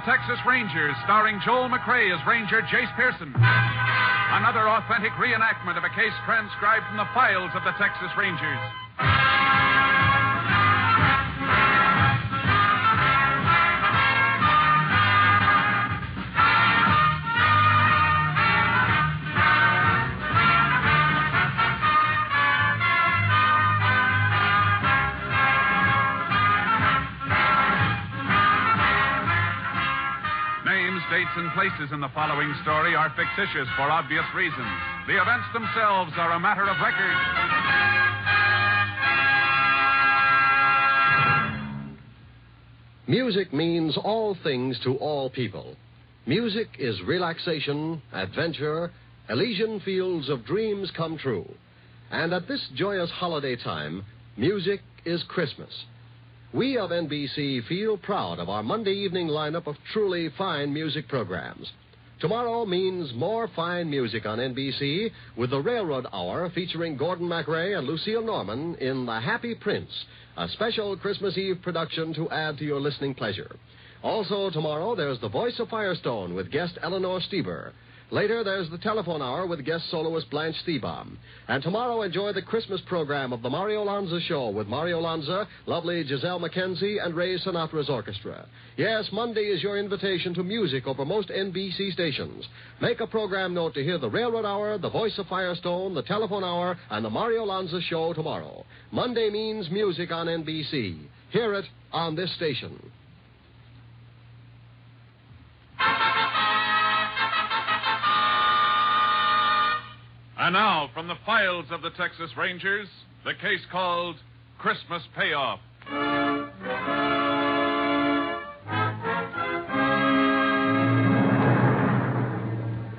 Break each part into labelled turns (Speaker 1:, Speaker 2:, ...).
Speaker 1: Texas Rangers, starring Joel McRae as Ranger Jace Pearson. Another authentic reenactment of a case transcribed from the files of the Texas Rangers. Dates and places in the following story are fictitious for obvious reasons. The events themselves are a matter of record.
Speaker 2: Music means all things to all people. Music is relaxation, adventure, Elysian fields of dreams come true. And at this joyous holiday time, music is Christmas. We of NBC feel proud of our Monday evening lineup of truly fine music programs. Tomorrow means more fine music on NBC with the Railroad Hour featuring Gordon MacRae and Lucille Norman in The Happy Prince, a special Christmas Eve production to add to your listening pleasure. Also tomorrow, there's The Voice of Firestone with guest Eleanor Stieber. Later, there's the Telephone Hour with guest soloist Blanche Thiebaum. And tomorrow, enjoy the Christmas program of the Mario Lanza Show with Mario Lanza, lovely Giselle McKenzie, and Ray Sinatra's orchestra. Yes, Monday is your invitation to music over most NBC stations. Make a program note to hear the Railroad Hour, the Voice of Firestone, the Telephone Hour, and the Mario Lanza Show tomorrow. Monday means music on NBC. Hear it on this station.
Speaker 1: And now, from the files of the Texas Rangers, the case called Christmas Payoff.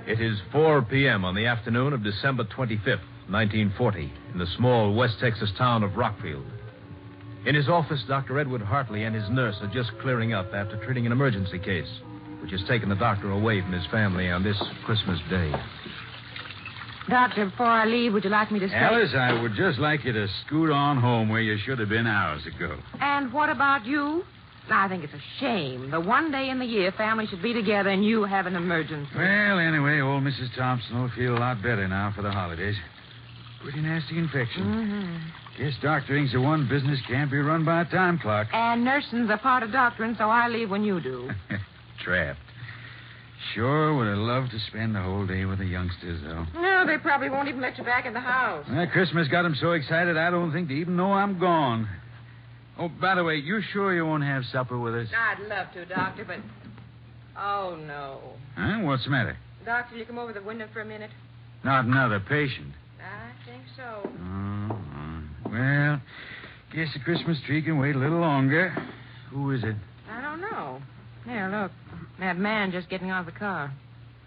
Speaker 3: It is 4 p.m. on the afternoon of December 25th, 1940, in the small West Texas town of Rockfield. In his office, Dr. Edward Hartley and his nurse are just clearing up after treating an emergency case, which has taken the doctor away from his family on this Christmas Day.
Speaker 4: Doctor, before I leave, would you like me to stay?
Speaker 5: Alice, I would just like you to scoot on home where you should have been hours ago.
Speaker 4: And what about you? I think it's a shame. The one day in the year families should be together and you have an emergency.
Speaker 5: Well, anyway, old Mrs. Thompson will feel a lot better now for the holidays. Pretty nasty infection.
Speaker 4: Mm-hmm.
Speaker 5: Guess doctoring's the one business can't be run by a time clock.
Speaker 4: And nursing's a part of doctoring, so I leave when you do.
Speaker 5: Trapped. Sure would have loved to spend the whole day with the youngsters, though.
Speaker 4: No, they probably won't even let you back in the house.
Speaker 5: Well, Christmas got them so excited I don't think they even know I'm gone. Oh, by the way, you sure you won't have supper with us?
Speaker 4: I'd love to, Doctor, but... Oh, no.
Speaker 5: Huh? What's the matter?
Speaker 4: Doctor, will you come over the window for a minute?
Speaker 5: Not another patient.
Speaker 4: I think so.
Speaker 5: Well, guess the Christmas tree can wait a little longer. Who is it?
Speaker 4: I don't know. There, look. That man just getting out of the car.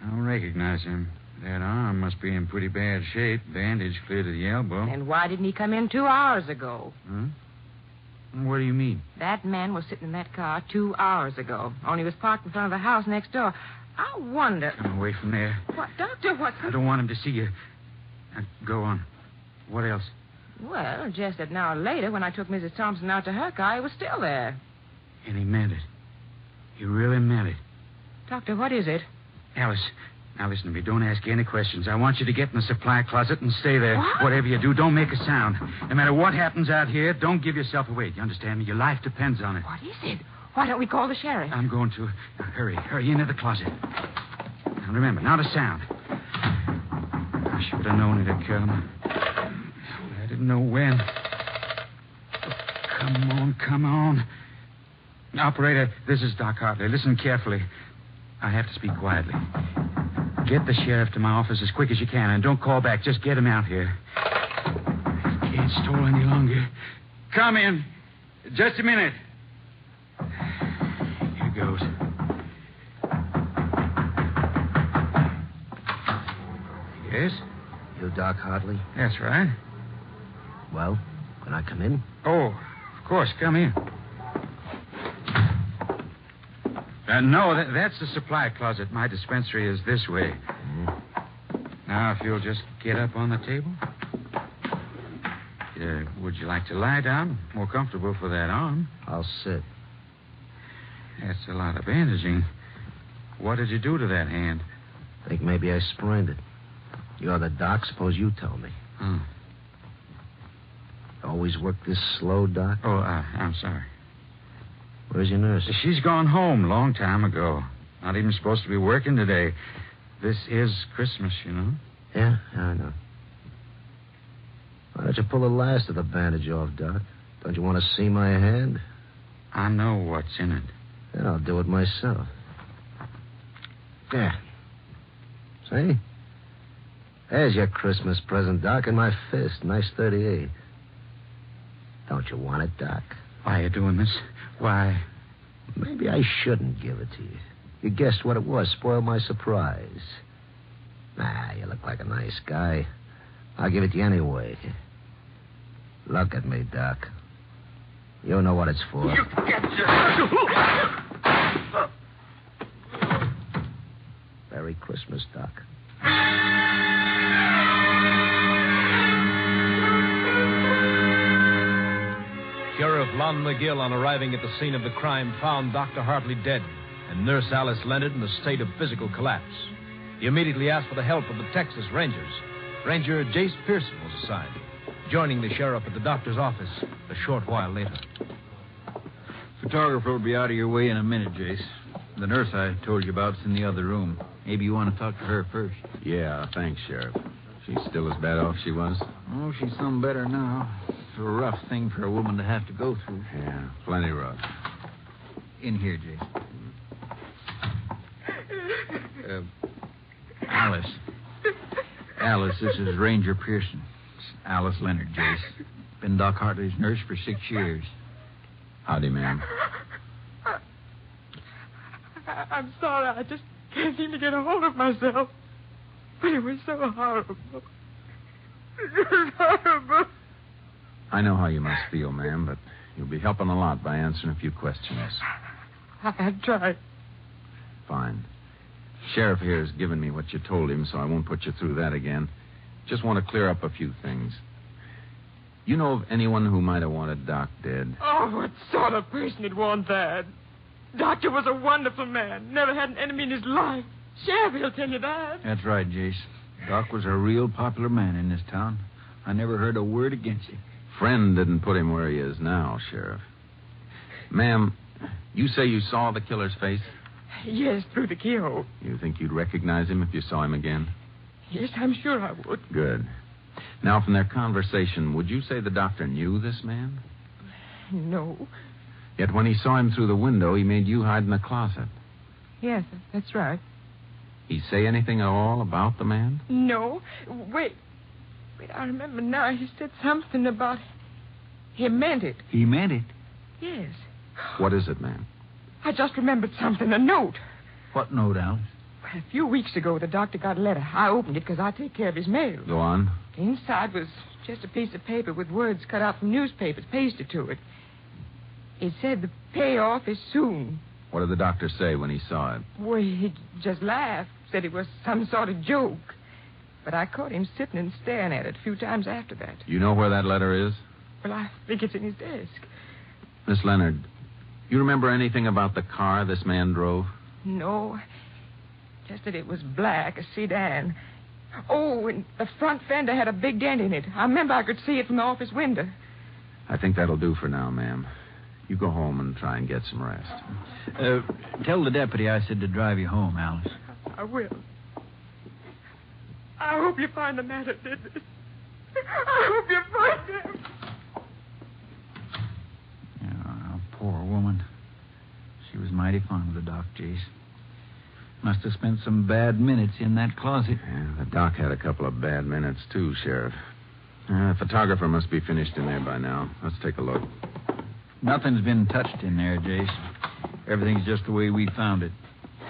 Speaker 5: I don't recognize him. That arm must be in pretty bad shape. Bandage clear to the elbow.
Speaker 4: And why didn't he come in 2 hours ago?
Speaker 5: Huh? What do you mean?
Speaker 4: That man was sitting in that car 2 hours ago. Only was parked in front of the house next door. I wonder...
Speaker 5: Come away from there.
Speaker 4: What, Doctor, what...
Speaker 5: I don't want him to see you. Now, go on. What else?
Speaker 4: Well, just an hour later, when I took Mrs. Thompson out to her car, he was still there.
Speaker 5: And he meant it. He really meant it.
Speaker 4: Doctor, what is it?
Speaker 5: Alice, now listen to me. Don't ask any questions. I want you to get in the supply closet and stay there.
Speaker 4: What?
Speaker 5: Whatever you do, don't make a sound. No matter what happens out here, don't give yourself away. You understand me? Your life depends on it.
Speaker 4: What is it? Why don't we call the sheriff?
Speaker 5: I'm going to. Now, hurry into the closet. Now, remember, not a sound. I should have known it'd come. I didn't know when. Oh, come on. Operator, this is Doc Hartley. Listen carefully. I have to speak quietly. Get the sheriff to my office as quick as you can, and don't call back. Just get him out here. I can't stall any longer. Come in. Just a minute. Here goes. Yes?
Speaker 6: You Doc Hartley?
Speaker 5: That's right.
Speaker 6: Well, can I come in?
Speaker 5: Oh, of course. Come in. No, that's the supply closet. My dispensary is this way. Now, if you'll just get up on the table. Would you like to lie down? More comfortable for that arm.
Speaker 6: I'll sit.
Speaker 5: That's a lot of bandaging. What did you do to that hand?
Speaker 6: Think maybe I sprained it. You're the doc. Suppose you tell me. Always work this slow, Doc?
Speaker 5: Oh, I'm sorry.
Speaker 6: Where's your nurse?
Speaker 5: She's gone home long time ago. Not even supposed to be working today. This is Christmas, you know.
Speaker 6: Yeah, I know. Why don't you pull the last of the bandage off, Doc? Don't you want to see my hand?
Speaker 5: I know what's in it.
Speaker 6: Then I'll do it myself. Yeah. See? There's your Christmas present, Doc, in my fist. Nice 38. Don't you want it, Doc?
Speaker 5: Why are you doing this? Why?
Speaker 6: Maybe I shouldn't give it to you. You guessed what it was. Spoiled my surprise. Nah, you look like a nice guy. I'll give it to you anyway. Look at me, Doc. You know what it's for.
Speaker 7: You get your...
Speaker 6: Merry Christmas, Doc.
Speaker 3: Sheriff Lon McGill, on arriving at the scene of the crime, found Dr. Hartley dead and Nurse Alice Leonard in a state of physical collapse. He immediately asked for the help of the Texas Rangers. Ranger Jace Pearson was assigned, joining the sheriff at the doctor's office a short while later.
Speaker 8: Photographer will be out of your way in a minute, Jace. The nurse I told you about's in the other room. Maybe you want to talk to her first.
Speaker 9: Yeah, thanks, Sheriff. She's still as bad off as she was?
Speaker 8: Oh, she's some better now. It's a rough thing for a woman to have to go through.
Speaker 9: Yeah, plenty rough.
Speaker 8: In here, Jace. Alice. Alice, this is Ranger Pearson. It's Alice Leonard, Jace. Been Doc Hartley's nurse for 6 years.
Speaker 9: Howdy, ma'am.
Speaker 4: I'm sorry. I just can't seem to get a hold of myself. But it was so horrible. It was horrible.
Speaker 9: I know how you must feel, ma'am, but you'll be helping a lot by answering a few questions.
Speaker 4: I tried.
Speaker 9: Fine. Sheriff here has given me what you told him, so I won't put you through that again. Just want to clear up a few things. You know of anyone who might have wanted Doc dead?
Speaker 4: Oh, what sort of person would want that? Doctor was a wonderful man. Never had an enemy in his life. Sheriff, he'll tell you that.
Speaker 8: That's right, Jace. Doc was a real popular man in this town. I never heard a word against him.
Speaker 9: Friend didn't put him where he is now, Sheriff. Ma'am, you say you saw the killer's face?
Speaker 4: Yes, through the keyhole.
Speaker 9: You think you'd recognize him if you saw him again?
Speaker 4: Yes, I'm sure I would.
Speaker 9: Good. Now, from their conversation, would you say the doctor knew this man?
Speaker 4: No.
Speaker 9: Yet when he saw him through the window, he made you hide in the closet.
Speaker 4: Yes, that's right.
Speaker 9: He say anything at all about the man?
Speaker 4: No. Wait, I remember now. He said something about... He meant it.
Speaker 8: He meant it?
Speaker 4: Yes.
Speaker 9: What is it, ma'am?
Speaker 4: I just remembered something. A note.
Speaker 8: What note, Alice?
Speaker 4: A few weeks ago, the doctor got a letter. I opened it because I take care of his mail.
Speaker 9: Go on.
Speaker 4: Inside was just a piece of paper with words cut out from newspapers pasted to it. It said the payoff is soon.
Speaker 9: What did the doctor say when he saw it?
Speaker 4: Well, he just laughed, said it was some sort of joke. But I caught him sitting and staring at it a few times after that.
Speaker 9: You know where that letter is?
Speaker 4: Well, I think it's in his desk.
Speaker 9: Miss Leonard, you remember anything about the car this man drove?
Speaker 4: No, just that it was black, a sedan. Oh, and the front fender had a big dent in it. I remember I could see it from the office window.
Speaker 9: I think that'll do for now, ma'am. You go home and try and get some rest.
Speaker 8: Tell the deputy I said to drive you home, Alice.
Speaker 4: I will. I hope you find the man that did this. I hope you find him.
Speaker 8: Oh, poor woman. She was mighty fond of the doc, Jace. Must have spent some bad minutes in that closet.
Speaker 9: Yeah, the doc had a couple of bad minutes, too, Sheriff. The photographer must be finished in there by now. Let's take a look.
Speaker 8: Nothing's been touched in there, Jace. Everything's just the way we found it.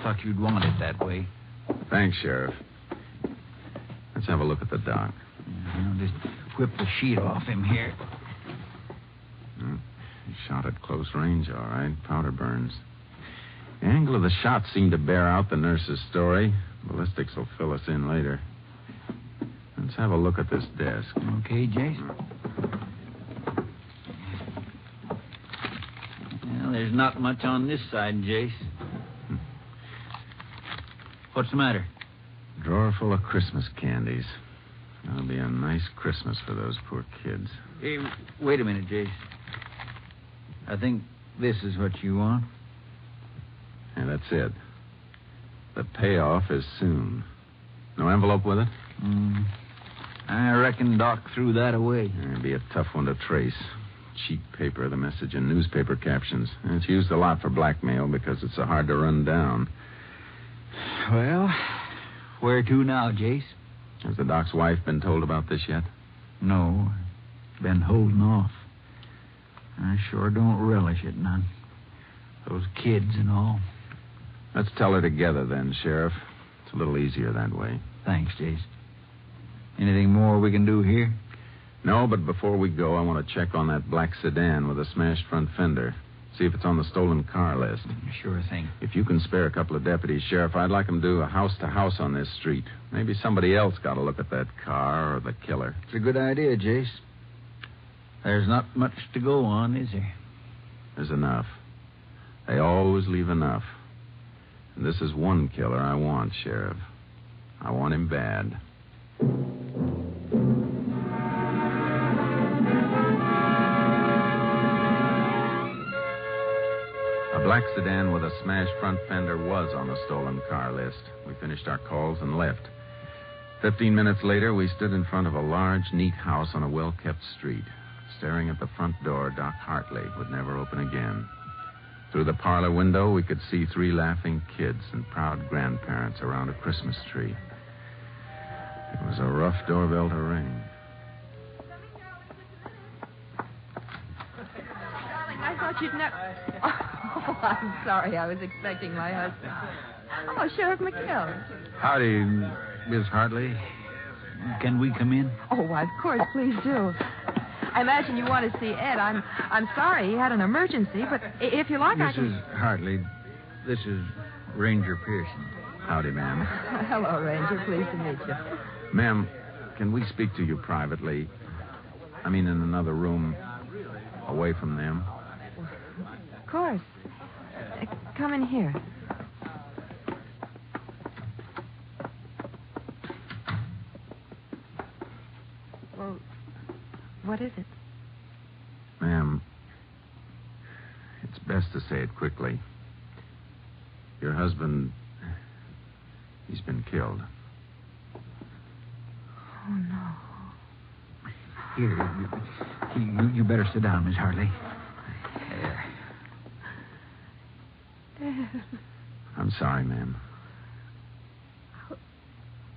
Speaker 8: Thought you'd want it that way.
Speaker 9: Thanks, Sheriff. Let's have a look at the doc.
Speaker 8: Just whip the sheet off him here.
Speaker 9: He shot at close range, all right. Powder burns. The angle of the shot seemed to bear out the nurse's story. Ballistics will fill us in later. Let's have a look at this desk.
Speaker 8: Okay, Jace? Well, there's not much on this side, Jace. What's the matter?
Speaker 9: Drawer full of Christmas candies. That'll be a nice Christmas for those poor kids.
Speaker 8: Hey, wait a minute, Jace. I think this is what you want.
Speaker 9: And that's it. The payoff is soon. No envelope with it?
Speaker 8: I reckon Doc threw that away.
Speaker 9: It'd be a tough one to trace. Cheap paper, the message, and newspaper captions. And it's used a lot for blackmail because it's so hard to run down.
Speaker 8: Well, where to now, Jace?
Speaker 9: Has the doc's wife been told about this yet?
Speaker 8: No. Been holding off. I sure don't relish it none. Those kids and all.
Speaker 9: Let's tell her together then, Sheriff. It's a little easier that way.
Speaker 8: Thanks, Jace. Anything more we can do here?
Speaker 9: No, but before we go, I want to check on that black sedan with a smashed front fender. See if it's on the stolen car list.
Speaker 8: Sure thing.
Speaker 9: If you can spare a couple of deputies, Sheriff, I'd like them to do a house-to-house on this street. Maybe somebody else got to look at that car or the killer.
Speaker 8: It's a good idea, Jace. There's not much to go on, is there?
Speaker 9: There's enough. They always leave enough. And this is one killer I want, Sheriff. I want him bad. A black sedan with a smashed front fender was on the stolen car list. We finished our calls and left. 15 minutes later, we stood in front of a large, neat house on a well-kept street. Staring at the front door, Doc Hartley would never open again. Through the parlor window, we could see 3 laughing kids and proud grandparents around a Christmas tree. It was a rough doorbell to ring.
Speaker 7: Darling, I thought you'd never... Oh, I'm sorry. I was expecting my husband. Oh, Sheriff McGill.
Speaker 8: Howdy, Miss Hartley. Can we come in?
Speaker 7: Oh, why, of course. Please do. I imagine you want to see Ed. I'm sorry. He had an emergency, but if you like, I can...
Speaker 8: Mrs. Hartley, this is Ranger Pearson.
Speaker 9: Howdy, ma'am.
Speaker 7: Hello, Ranger. Pleased to meet you.
Speaker 9: Ma'am, can we speak to you privately? I mean, in another room, away from them.
Speaker 7: Of course. Come in here. Well, what is it?
Speaker 9: Ma'am, it's best to say it quickly. Your husband, he's been killed.
Speaker 7: Oh, no.
Speaker 8: Here, you better sit down, Miss Hartley. There.
Speaker 9: I'm sorry, ma'am.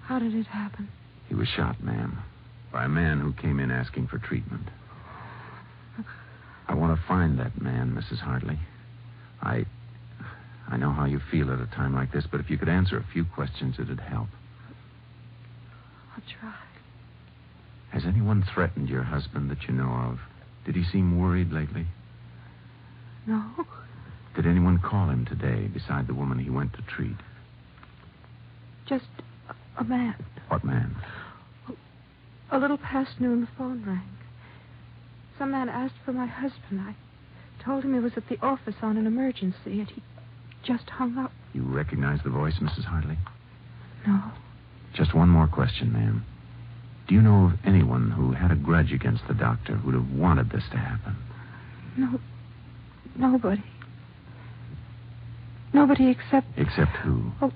Speaker 7: How did it happen?
Speaker 9: He was shot, ma'am, by a man who came in asking for treatment. I want to find that man, Mrs. Hartley. I know how you feel at a time like this, but if you could answer a few questions, it'd help.
Speaker 7: I'll try.
Speaker 9: Has anyone threatened your husband that you know of? Did he seem worried lately?
Speaker 7: No.
Speaker 9: Did anyone call him today beside the woman he went to treat?
Speaker 7: Just a man.
Speaker 9: What man?
Speaker 7: A little past noon, the phone rang. Some man asked for my husband. I told him he was at the office on an emergency, and he just hung up.
Speaker 9: You recognize the voice, Mrs. Hartley?
Speaker 7: No.
Speaker 9: Just one more question, ma'am. Do you know of anyone who had a grudge against the doctor who'd have wanted this to happen?
Speaker 7: No. Nobody. Nobody except...
Speaker 9: Except who?
Speaker 7: Oh,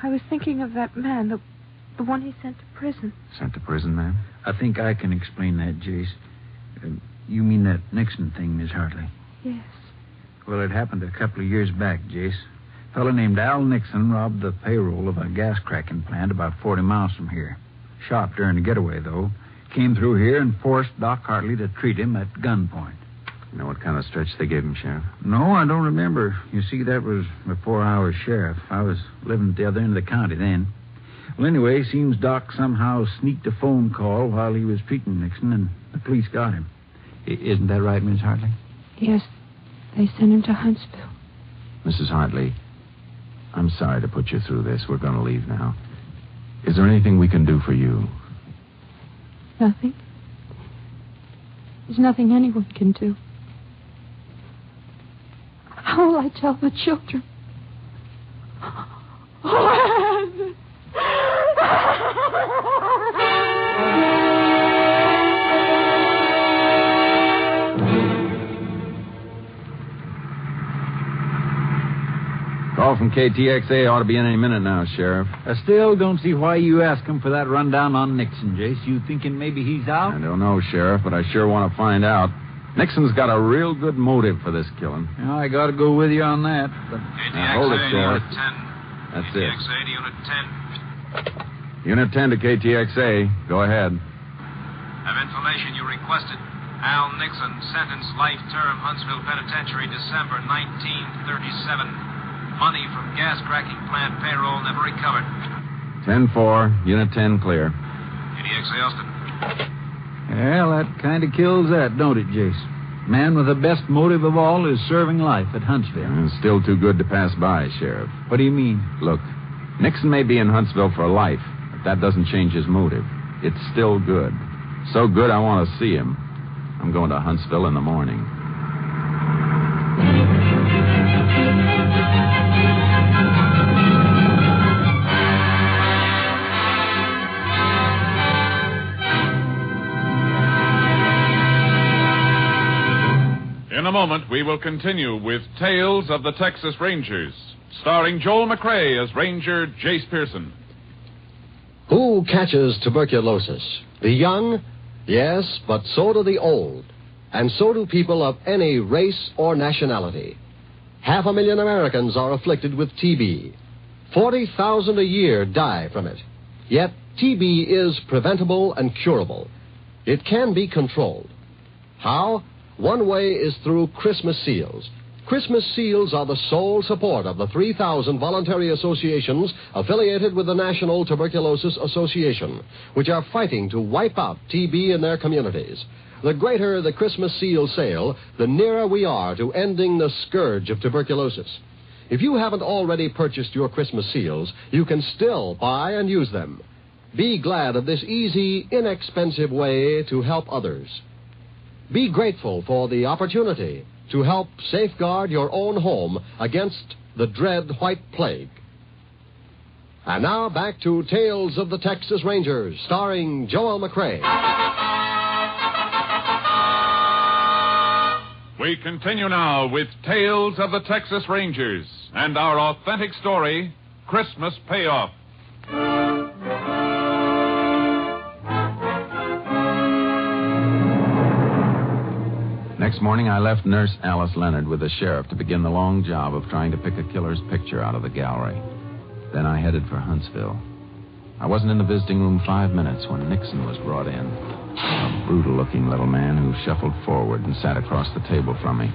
Speaker 7: I was thinking of that man, the one he sent to prison.
Speaker 9: Sent to prison, ma'am?
Speaker 8: I think I can explain that, Jace. You mean that Nixon thing, Miss Hartley?
Speaker 7: Yes.
Speaker 8: Well, it happened a couple of years back, Jace. A fellow named Al Nixon robbed the payroll of a gas cracking plant about 40 miles from here. Shot during the getaway, though. Came through here and forced Doc Hartley to treat him at gunpoint.
Speaker 9: You know what kind of stretch they gave him, Sheriff?
Speaker 8: No, I don't remember. You see, that was before I was sheriff. I was living at the other end of the county then. Well, anyway, seems Doc somehow sneaked a phone call while he was treating Nixon, and the police got him. Isn't that right, Miss Hartley?
Speaker 7: Yes. They sent him to Huntsville.
Speaker 9: Mrs. Hartley, I'm sorry to put you through this. We're going to leave now. Is there anything we can do for you?
Speaker 7: Nothing. There's nothing anyone can do. How will I tell the children? Oh,
Speaker 9: Call from KTXA ought to be in any minute now, Sheriff.
Speaker 8: I still don't see why you ask him for that rundown on Nixon, Jace. You thinking maybe he's out?
Speaker 9: I don't know, Sheriff, but I sure want to find out. Nixon's got a real good motive for this killing.
Speaker 8: Well, I got to go with you on that. But...
Speaker 3: KTXA,
Speaker 9: hold it, Sheriff.
Speaker 3: Unit 10.
Speaker 9: That's
Speaker 3: KTXA
Speaker 9: it.
Speaker 3: to Unit 10.
Speaker 9: Unit 10 to KTXA. Go ahead.
Speaker 3: Have information you requested. Al Nixon, sentenced life term, Huntsville Penitentiary, December 1937. Money from gas cracking plant payroll never recovered.
Speaker 9: 10-4. Unit 10 clear.
Speaker 3: KTXA Austin.
Speaker 8: Well, that kind of kills that, don't it, Jace? Man with the best motive of all is serving life at Huntsville.
Speaker 9: It's still too good to pass by, Sheriff.
Speaker 8: What do you mean?
Speaker 9: Look, Nixon may be in Huntsville for life, but that doesn't change his motive. It's still good. So good I want to see him. I'm going to Huntsville in the morning.
Speaker 1: In a moment, we will continue with Tales of the Texas Rangers, starring Joel McRae as Ranger Jace Pearson.
Speaker 2: Who catches tuberculosis? The young? Yes, but so do the old. And so do people of any race or nationality. 500,000 Americans are afflicted with TB. 40,000 a year die from it. Yet TB is preventable and curable. It can be controlled. How? One way is through Christmas seals. Christmas seals are the sole support of the 3,000 voluntary associations affiliated with the National Tuberculosis Association, which are fighting to wipe out TB in their communities. The greater the Christmas seal sale, the nearer we are to ending the scourge of tuberculosis. If you haven't already purchased your Christmas seals, you can still buy and use them. Be glad of this easy, inexpensive way to help others. Be grateful for the opportunity to help safeguard your own home against the dread white plague. And now back to Tales of the Texas Rangers, starring Joel McRae.
Speaker 1: We continue now with Tales of the Texas Rangers and our authentic story, Christmas Payoff.
Speaker 9: Next morning, I left Nurse Alice Leonard with the sheriff to begin the long job of trying to pick a killer's picture out of the gallery. Then I headed for Huntsville. I wasn't in the visiting room 5 minutes when Nixon was brought in. A brutal-looking little man who shuffled forward and sat across the table from me,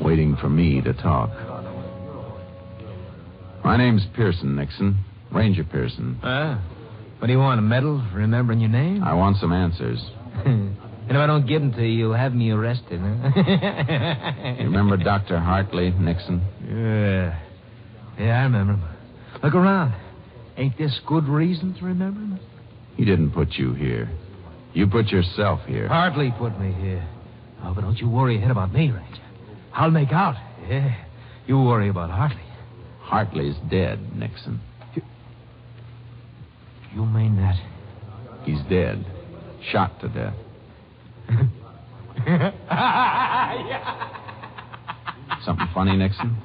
Speaker 9: waiting for me to talk. My name's Pearson, Nixon. Ranger Pearson.
Speaker 10: What do you want, a medal for remembering your name?
Speaker 9: I want some answers.
Speaker 10: And if I don't give them to you, you'll have me arrested, huh?
Speaker 9: You remember Dr. Hartley, Nixon?
Speaker 10: Yeah, I remember him. Look around. Ain't this good reason to remember him?
Speaker 9: He didn't put you here. You put yourself here.
Speaker 10: Hartley put me here. Oh, but don't you worry a head about me, Ranger. I'll make out. Yeah. You worry about Hartley.
Speaker 9: Hartley's dead, Nixon.
Speaker 10: You mean that?
Speaker 9: He's dead. Shot to death. Something funny, Nixon?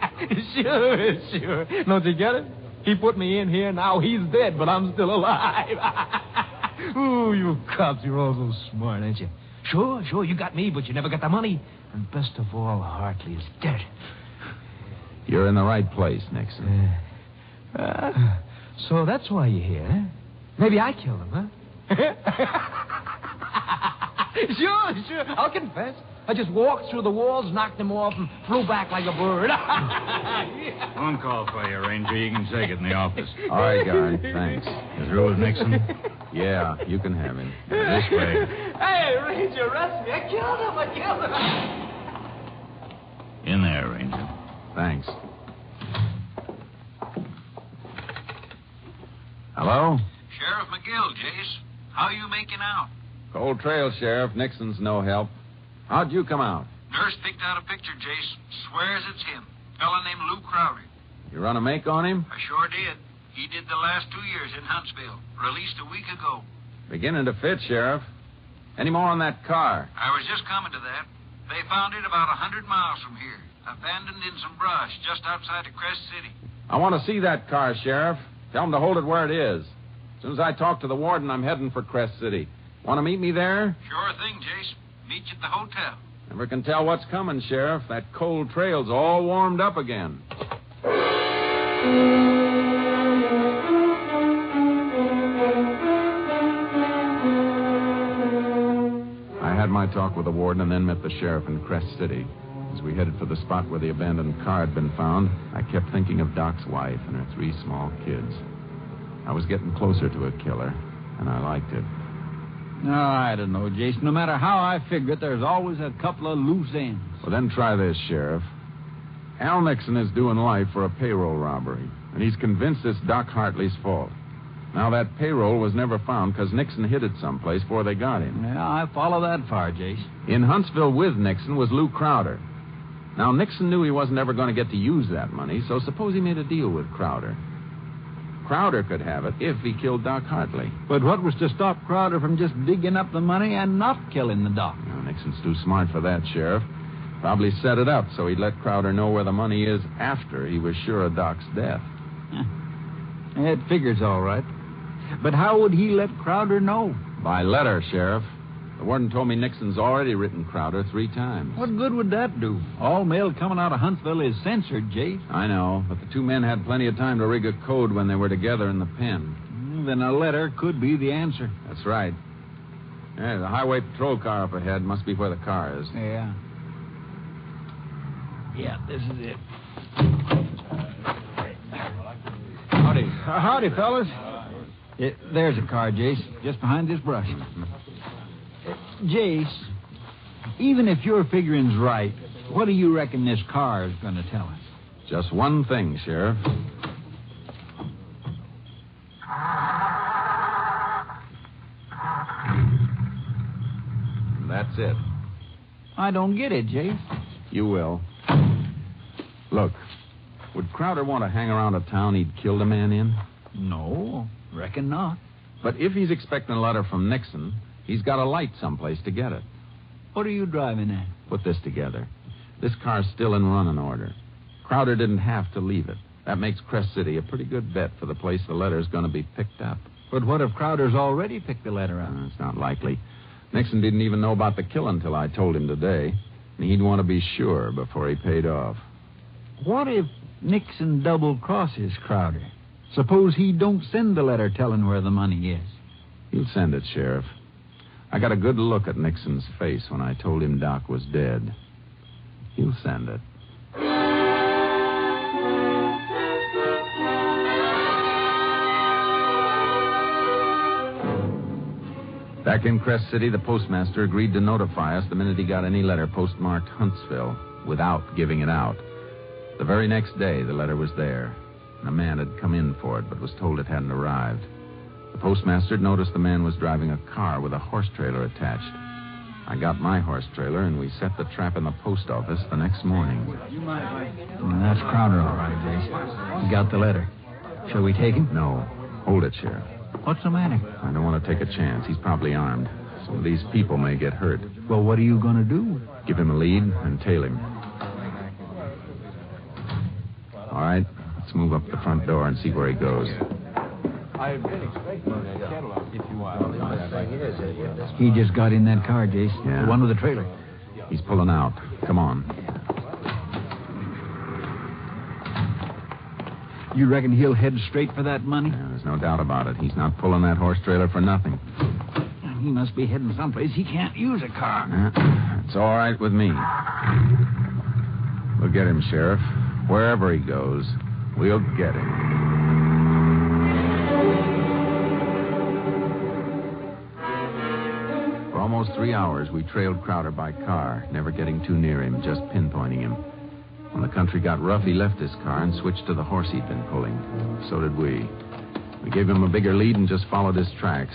Speaker 10: Sure. Don't you get it? He put me in here, now he's dead, but I'm still alive. Ooh, you cops, you're all so smart, ain't you? Sure, you got me, but you never got the money. And best of all, Hartley is dead.
Speaker 9: You're in the right place, Nixon.
Speaker 10: So that's why you're here, huh? Maybe I killed him, huh? Sure. I'll confess. I just walked through the walls, knocked him off, and flew back like a bird.
Speaker 5: Phone call for you, Ranger. You can take it in the office.
Speaker 9: All right, guard. Thanks.
Speaker 5: You through with Nixon?
Speaker 9: Yeah, you can have him.
Speaker 5: This way.
Speaker 10: Hey, Ranger, arrest me. I killed him.
Speaker 5: In there, Ranger.
Speaker 9: Thanks. Hello?
Speaker 11: Sheriff McGill, Jace. How you making out?
Speaker 9: Cold trail, Sheriff. Nixon's no help. How'd you come out?
Speaker 11: Nurse picked out a picture, Jace. Swears it's him. Fella named Lou Crowder.
Speaker 9: You run a make on him?
Speaker 11: I sure did. He did the last 2 years in Huntsville. Released a week ago.
Speaker 9: Beginning to fit, Sheriff. Any more on that car?
Speaker 11: I was just coming to that. They found it about 100 miles from here. Abandoned in some brush just outside of Crest City.
Speaker 9: I want to see that car, Sheriff. Tell him to hold it where it is. As soon as I talk to the warden, I'm heading for Crest City. Want to meet me there?
Speaker 11: Sure thing, Jace. Meet you at the hotel.
Speaker 9: Never can tell what's coming, Sheriff. That cold trail's all warmed up again. I had my talk with the warden and then met the sheriff in Crest City. As we headed for the spot where the abandoned car had been found, I kept thinking of Doc's wife and her 3 small kids. I was getting closer to a killer, and I liked it.
Speaker 8: No, I don't know, Jason. No matter how I figure it, there's always a couple of loose ends.
Speaker 9: Well, then try this, Sheriff. Al Nixon is due in life for a payroll robbery, and he's convinced it's Doc Hartley's fault. Now, that payroll was never found because Nixon hid it someplace before they got him.
Speaker 8: Yeah, I follow that far, Jace.
Speaker 9: In Huntsville with Nixon was Lou Crowder. Now, Nixon knew he wasn't ever going to get to use that money, so suppose he made a deal with Crowder. Crowder could have it if he killed Doc Hartley.
Speaker 8: But what was to stop Crowder from just digging up the money and not killing the doc?
Speaker 9: No, Nixon's too smart for that, Sheriff. Probably set it up so he'd let Crowder know where the money is after he was sure of Doc's death.
Speaker 8: It figures all right. But how would he let Crowder know?
Speaker 9: By letter, Sheriff. The warden told me Nixon's already written Crowder 3 times.
Speaker 8: What good would that do? All mail coming out of Huntsville is censored, Jace.
Speaker 9: I know, but the 2 men had plenty of time to rig a code when they were together in the pen.
Speaker 8: Then a letter could be the answer.
Speaker 9: That's right. Yeah, the highway patrol car up ahead must be where the car is.
Speaker 8: Yeah. Yeah, this is it. Howdy. Howdy, fellas. There's a car, Jace, just behind this brush. Jace, even if your figuring's right, what do you reckon this car is going to tell us?
Speaker 9: Just one thing, Sheriff. That's it.
Speaker 8: I don't get it, Jace.
Speaker 9: You will. Look, would Crowder want to hang around a town he'd killed a man in?
Speaker 8: No, reckon not.
Speaker 9: But if he's expecting a letter from Nixon, he's got a light someplace to get it.
Speaker 8: What are you driving at?
Speaker 9: Put this together. This car's still in running order. Crowder didn't have to leave it. That makes Crest City a pretty good bet for the place the letter's going to be picked up.
Speaker 8: But what if Crowder's already picked the letter up?
Speaker 9: It's not likely. Nixon didn't even know about the killing until I told him today. And he'd want to be sure before he paid off.
Speaker 8: What if Nixon double-crosses Crowder? Suppose he don't send the letter telling where the money is.
Speaker 9: He'll send it, Sheriff. I got a good look at Nixon's face when I told him Doc was dead. He'll send it. Back in Crest City, the postmaster agreed to notify us the minute he got any letter postmarked Huntsville without giving it out. The very next day, the letter was there, and a man had come in for it but was told it hadn't arrived. The postmaster had noticed the man was driving a car with a horse trailer attached. I got my horse trailer, and we set the trap in the post office the next morning.
Speaker 8: That's Crowder, all right, Jace. He got the letter. Shall we take him?
Speaker 9: No. Hold it, Sheriff.
Speaker 8: What's the matter?
Speaker 9: I don't want to take a chance. He's probably armed. Some of these people may get hurt.
Speaker 8: Well, what are you going to do?
Speaker 9: Give him a lead and tail him. All right, let's move up the front door and see where he goes.
Speaker 10: I've been expecting a Cadillac, if you want.
Speaker 8: He just got in that car, Jace.
Speaker 9: Yeah.
Speaker 8: The one with the trailer.
Speaker 9: He's pulling out. Come on.
Speaker 8: You reckon he'll head straight for that money?
Speaker 9: Yeah, there's no doubt about it. He's not pulling that horse trailer for nothing.
Speaker 8: He must be heading someplace he can't use a car.
Speaker 9: It's all right with me. We'll get him, Sheriff. Wherever he goes, we'll get him. For almost 3 hours, we trailed Crowder by car, never getting too near him, just pinpointing him. When the country got rough, he left his car and switched to the horse he'd been pulling. So did we. We gave him a bigger lead and just followed his tracks.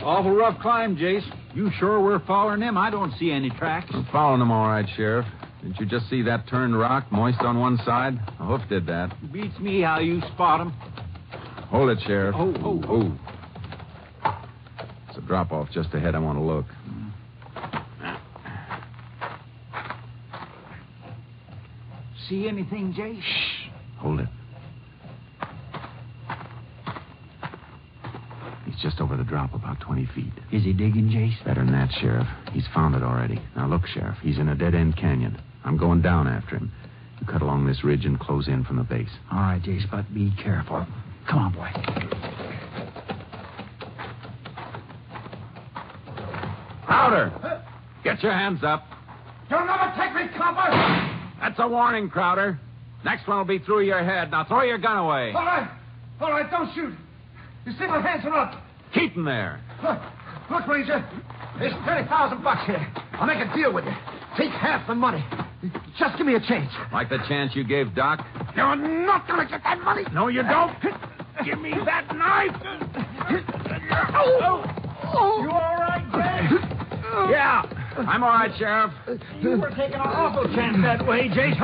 Speaker 8: Awful rough climb, Jace. You sure were following him? I don't see any tracks.
Speaker 9: I'm following him all right, Sheriff. Didn't you just see that turned rock, moist on one side? A hoof did that.
Speaker 8: Beats me how you spot 'em.
Speaker 9: Hold it, Sheriff.
Speaker 8: Oh.
Speaker 9: It's a drop-off just ahead. I want to look.
Speaker 8: See anything, Jay?
Speaker 9: Shh. Hold it. He's just over the drop, about 20 feet.
Speaker 8: Is he digging, Jace?
Speaker 9: Better than that, Sheriff. He's found it already. Now, look, Sheriff. He's in a dead-end canyon. I'm going down after him. You cut along this ridge and close in from the base.
Speaker 8: All right, Jace, but be careful. Come on, boy.
Speaker 9: Crowder! Get your hands up.
Speaker 10: You'll never take me, copper!
Speaker 9: That's a warning, Crowder. Next one will be through your head. Now throw your gun away.
Speaker 10: All right, don't shoot. You see my hands are up.
Speaker 9: Keep them there.
Speaker 10: Look, Ranger, there's $30,000 here. I'll make a deal with you. Take half the money. Just give me a chance.
Speaker 9: Like the chance you gave Doc?
Speaker 10: You're not going to get that money.
Speaker 9: No, you don't. Give me that knife.
Speaker 10: You all right, Jay?
Speaker 9: Yeah, I'm all right, Sheriff.
Speaker 8: You were taking an awful chance that way, Jace.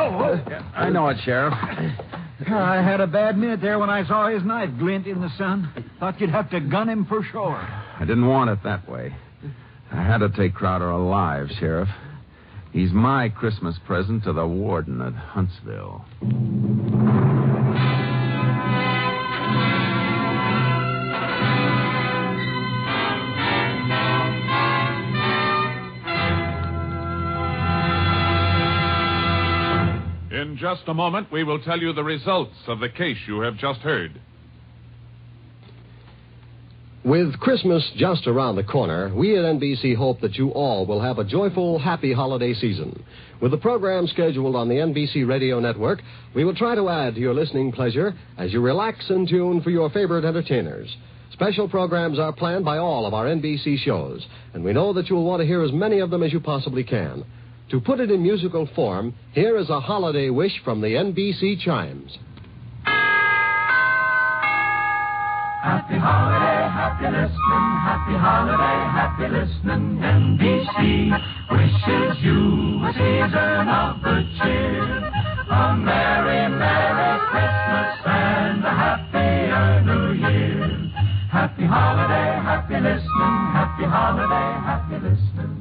Speaker 9: I know it, Sheriff.
Speaker 8: I had a bad minute there when I saw his knife glint in the sun. Thought you'd have to gun him for sure.
Speaker 9: I didn't want it that way. I had to take Crowder alive, Sheriff. He's my Christmas present to the warden at Huntsville.
Speaker 1: In just a moment, we will tell you the results of the case you have just heard.
Speaker 2: With Christmas just around the corner, we at NBC hope that you all will have a joyful, happy holiday season. With the program scheduled on the NBC radio network, we will try to add to your listening pleasure as you relax and tune for your favorite entertainers. Special programs are planned by all of our NBC shows, and we know that you'll want to hear as many of them as you possibly can. To put it in musical form, here is a holiday wish from the NBC Chimes.
Speaker 12: Happy holiday, happy listening, happy holiday, happy listening. NBC wishes you a season of good cheer. A merry, merry Christmas and a happier New Year. Happy holiday, happy listening, happy holiday, happy listening.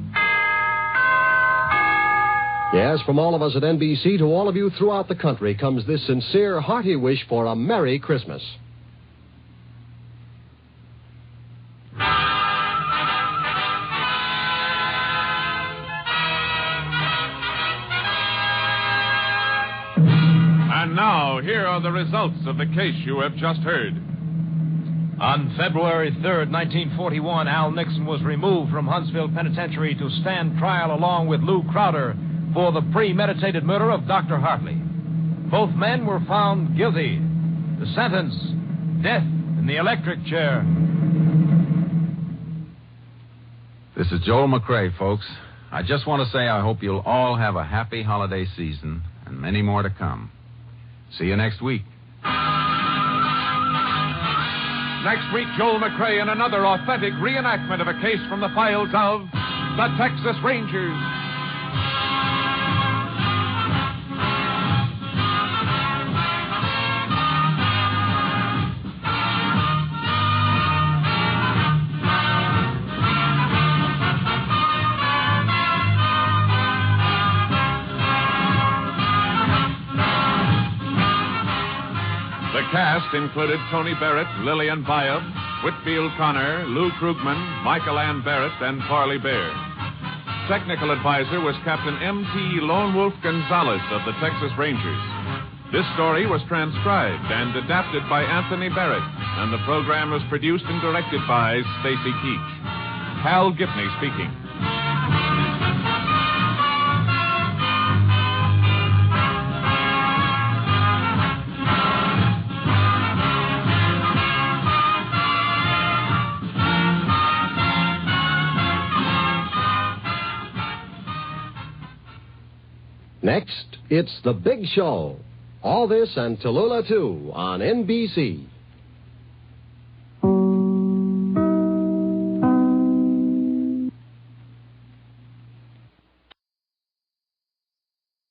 Speaker 2: Yes, from all of us at NBC to all of you throughout the country comes this sincere, hearty wish for a Merry Christmas.
Speaker 1: And now, here are the results of the case you have just heard.
Speaker 3: On February 3rd, 1941, Al Nixon was removed from Huntsville Penitentiary to stand trial along with Lou Crowder for the premeditated murder of Dr. Hartley. Both men were found guilty. The sentence, death in the electric chair.
Speaker 9: This is Joel McRae, folks. I just want to say I hope you'll all have a happy holiday season and many more to come. See you next week.
Speaker 1: Next week, Joel McRae in another authentic reenactment of a case from the files of the Texas Rangers. The cast included Tony Barrett, Lillian Bayov, Whitfield Connor, Lou Krugman, Michael Ann Barrett, and Farley Bear. Technical advisor was Captain M.T. Lone Wolf Gonzalez of the Texas Rangers. This story was transcribed and adapted by Anthony Barrett, and the program was produced and directed by Stacy Keach. Hal Gibney speaking.
Speaker 2: Next, it's The Big Show. All this and Tallulah, too, on NBC.